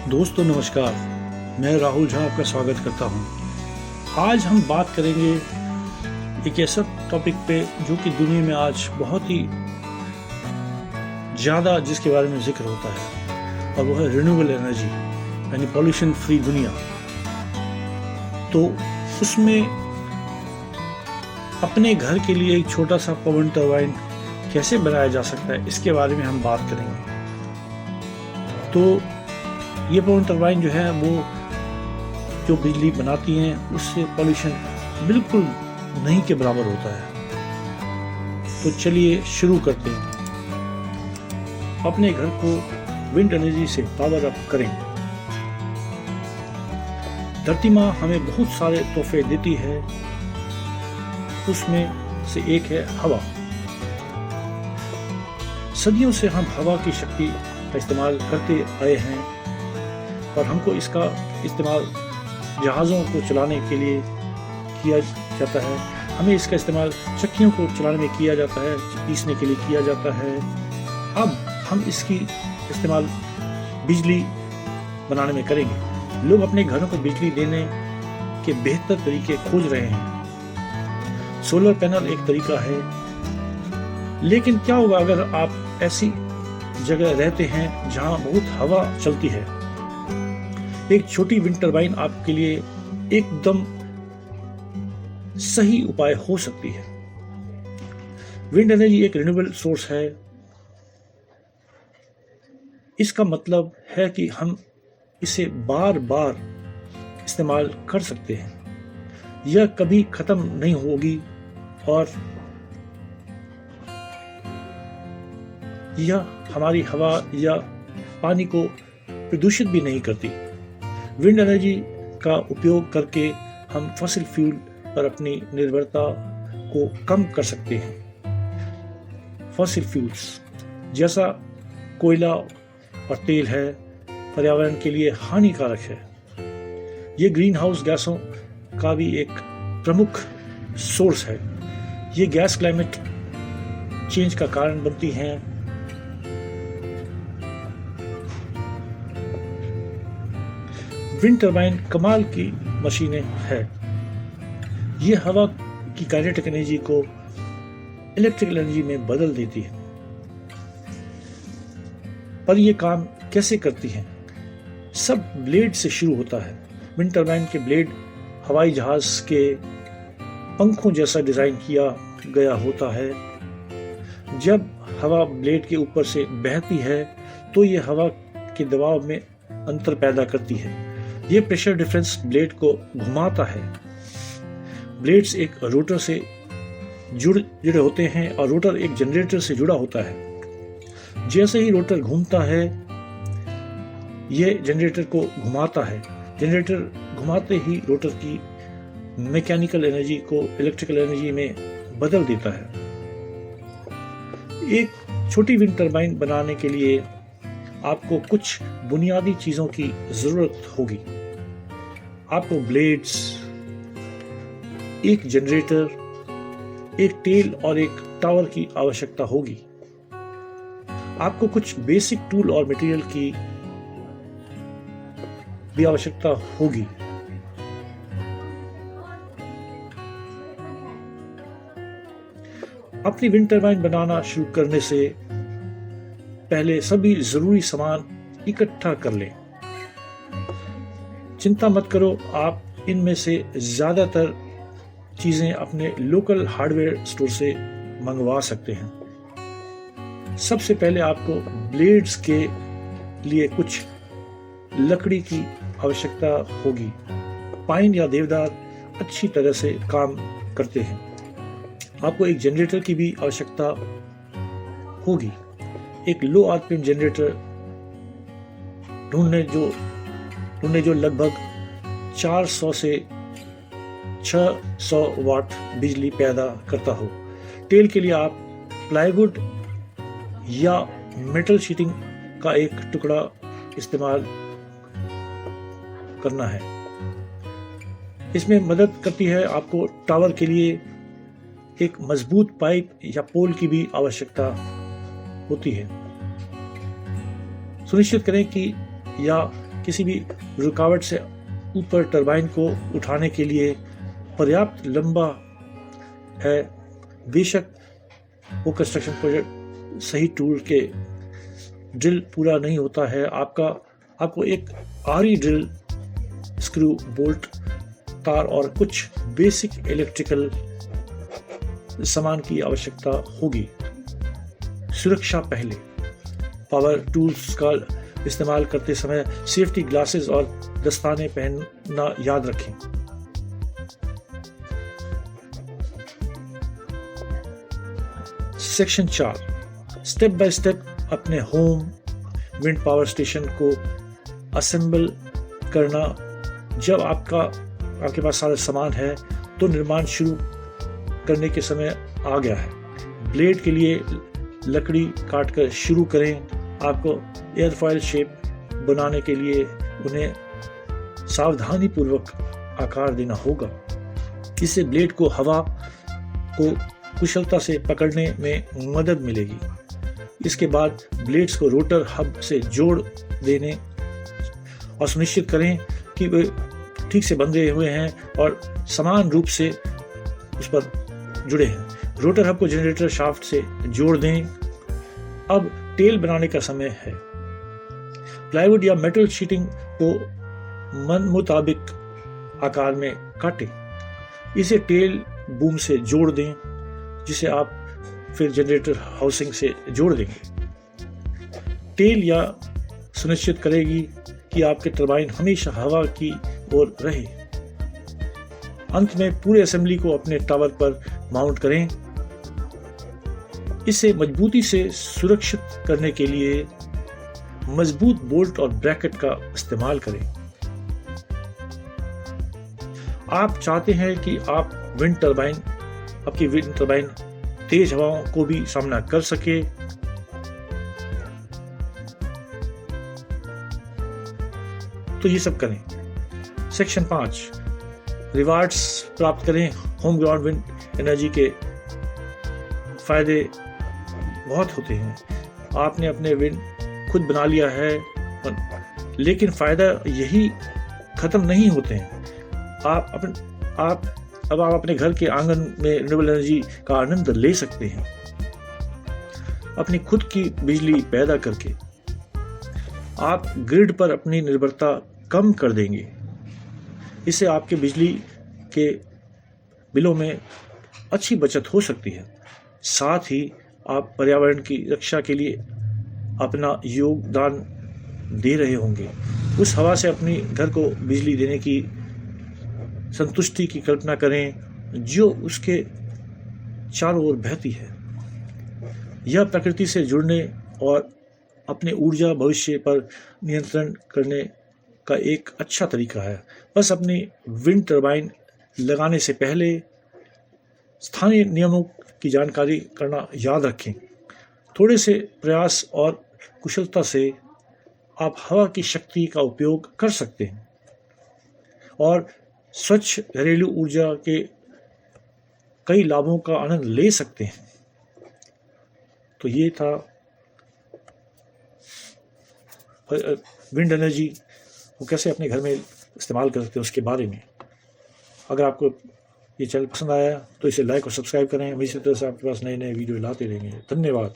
दोस्तों नमस्कार, मैं राहुल झा आपका स्वागत करता हूं। आज हम बात करेंगे एक ऐसा टॉपिक पे जो कि दुनिया में आज बहुत ही ज़्यादा जिसके बारे में जिक्र होता है, और वो है रिन्यूएबल एनर्जी यानी पॉल्यूशन फ्री दुनिया। तो उसमें अपने घर के लिए एक छोटा सा पवन टरबाइन कैसे बनाया जा सकता है, इसके बारे में हम बात करेंगे। तो ये पवन टरबाइन जो है वो जो बिजली बनाती हैं उससे पॉल्यूशन बिल्कुल नहीं के बराबर होता है। तो चलिए शुरू करते हैं। अपने घर को विंड एनर्जी से पावर अप करें। धरती माँ हमें बहुत सारे तोहफे देती है, उसमें से एक है हवा। सदियों से हम हवा की शक्ति का इस्तेमाल करते आए हैं और हमको इसका इस्तेमाल जहाज़ों को चलाने के लिए किया जाता है। हमें इसका इस्तेमाल चक्कियों को चलाने में किया जाता है, पीसने के लिए किया जाता है। अब हम इसकी इस्तेमाल बिजली बनाने में करेंगे। लोग अपने घरों को बिजली देने के बेहतर तरीके खोज रहे हैं। सोलर पैनल एक तरीका है, लेकिन क्या होगा अगर आप ऐसी जगह रहते हैं जहां बहुत हवा चलती है? एक छोटी विंड टरबाइन आपके लिए एकदम सही उपाय हो सकती है। विंड एनर्जी एक रिन्यूएबल सोर्स है। इसका मतलब है कि हम इसे बार बार इस्तेमाल कर सकते हैं। यह कभी खत्म नहीं होगी और यह हमारी हवा या पानी को प्रदूषित भी नहीं करती। विंड एनर्जी का उपयोग करके हम फॉसिल फ्यूल पर अपनी निर्भरता को कम कर सकते हैं। फॉसिल फ्यूल्स जैसा कोयला और तेल है, पर्यावरण के लिए हानिकारक है। ये ग्रीन हाउस गैसों का भी एक प्रमुख सोर्स है। ये गैस क्लाइमेट चेंज का कारण बनती हैं। विंड टरबाइन कमाल की मशीनें हैं। ये हवा की काइनेटिक एनर्जी को इलेक्ट्रिकल एनर्जी में बदल देती है। पर यह काम कैसे करती हैं? सब ब्लेड से शुरू होता है। विंड टरबाइन के ब्लेड हवाई जहाज के पंखों जैसा डिजाइन किया गया होता है। जब हवा ब्लेड के ऊपर से बहती है तो यह हवा के दबाव में अंतर पैदा करती है। ये प्रेशर डिफरेंस ब्लेड को घुमाता है। ब्लेड्स एक रोटर से जुड़े होते हैं और रोटर एक जनरेटर से जुड़ा होता है। जैसे ही रोटर घूमता है ये जनरेटर को घुमाता है। जनरेटर घुमाते ही रोटर की मैकेनिकल एनर्जी को इलेक्ट्रिकल एनर्जी में बदल देता है। एक छोटी विंड टरबाइन बनाने के लिए आपको कुछ बुनियादी चीजों की जरूरत होगी। आपको ब्लेड्स, एक जनरेटर, एक टेल और एक टावर की आवश्यकता होगी। आपको कुछ बेसिक टूल और मटेरियल की भी आवश्यकता होगी। अपनी विंड टरबाइन बनाना शुरू करने से पहले सभी जरूरी सामान इकट्ठा कर लें। चिंता मत करो, आप इनमें से ज्यादातर चीजें अपने लोकल हार्डवेयर स्टोर से मंगवा सकते हैं। सबसे पहले आपको ब्लेड्स के लिए कुछ लकड़ी की आवश्यकता होगी। पाइन या देवदार अच्छी तरह से काम करते हैं। आपको एक जनरेटर की भी आवश्यकता होगी। एक लो आरपीएम जनरेटर ढूंढने जो लगभग 400 से 600 वाट बिजली पैदा करता हो। टेल के लिए आप प्लाईवुड या मेटल शीटिंग का एक टुकड़ा इस्तेमाल करना है। इसमें मदद करती है। आपको टावर के लिए एक मजबूत पाइप या पोल की भी आवश्यकता होती है। सुनिश्चित करें कि किसी भी रुकावट से ऊपर टरबाइन को उठाने के लिए पर्याप्त लंबा है। बेशक वो कंस्ट्रक्शन प्रोजेक्ट सही टूल के ड्रिल पूरा नहीं होता है, आपको एक आरी ड्रिल, स्क्रू, बोल्ट, तार और कुछ बेसिक इलेक्ट्रिकल सामान की आवश्यकता होगी। सुरक्षा पहले। पावर टूल्स का इस्तेमाल करते समय सेफ्टी ग्लासेस और दस्ताने पहनना याद रखें। सेक्शन 4, स्टेप बाय स्टेप अपने होम विंड पावर स्टेशन को असेंबल करना। जब आपके पास सारा सामान है तो निर्माण शुरू करने के समय आ गया है। ब्लेड के लिए लकड़ी काटकर शुरू करें। आपको एयरफॉयल शेप बनाने के लिए उन्हें सावधानी पूर्वक आकार देना होगा। इससे ब्लेड को हवा को कुशलता से पकड़ने में मदद मिलेगी। इसके बाद ब्लेड्स को रोटर हब से जोड़ देने और सुनिश्चित करें कि वे ठीक से बंधे हुए हैं और समान रूप से उस पर जुड़े हैं। रोटर हब को जनरेटर शाफ्ट से जोड़ दें। अब टेल बनाने का समय है। प्लाईवुड या मेटल शीटिंग को मन मुताबिक आकार में काटें। इसे टेल बूम से जोड़ दें, जिसे आप फिर जनरेटर हाउसिंग से जोड़ देंगे। टेल या सुनिश्चित करेगी कि आपके टरबाइन हमेशा हवा की ओर रहे। अंत में पूरे असेंबली को अपने टावर पर माउंट करें। इसे मजबूती से सुरक्षित करने के लिए मजबूत बोल्ट और ब्रैकेट का इस्तेमाल करें। आप चाहते हैं कि आपकी विंड टरबाइन तेज हवाओं को भी सामना कर सके। तो ये सब करें। सेक्शन 5, रिवार्ड्स प्राप्त करें। होम ग्राउंड विंड एनर्जी के फायदे बहुत होते हैं। आपने अपने विंड खुद बना लिया है, लेकिन फायदा यही खत्म नहीं होते हैं। अब आप अपने घर के आंगन में रिन्यूएबल एनर्जी का आनंद ले सकते हैं, अपनी खुद की बिजली पैदा करके। आप ग्रिड पर अपनी निर्भरता कम कर देंगे। इससे आपके बिजली के बिलों में अच्छी बचत हो सकती है। साथ ही आप पर्यावरण की रक्षा के लिए अपना योगदान दे रहे होंगे। उस हवा से अपने घर को बिजली देने की संतुष्टि की कल्पना करें जो उसके चारों ओर बहती है। यह प्रकृति से जुड़ने और अपने ऊर्जा भविष्य पर नियंत्रण करने का एक अच्छा तरीका है। बस अपनी विंड टरबाइन लगाने से पहले स्थानीय नियमों की जानकारी करना याद रखें। थोड़े से प्रयास और कुशलता से आप हवा की शक्ति का उपयोग कर सकते हैं और स्वच्छ घरेलू ऊर्जा के कई लाभों का आनंद ले सकते हैं। तो ये था विंड एनर्जी वो कैसे अपने घर में इस्तेमाल कर सकते हैं उसके बारे में। अगर आपको ये चैनल पसंद आया तो इसे लाइक और सब्सक्राइब करें। हम इसी तरह से आपके पास नए नए वीडियो लाते रहेंगे। धन्यवाद।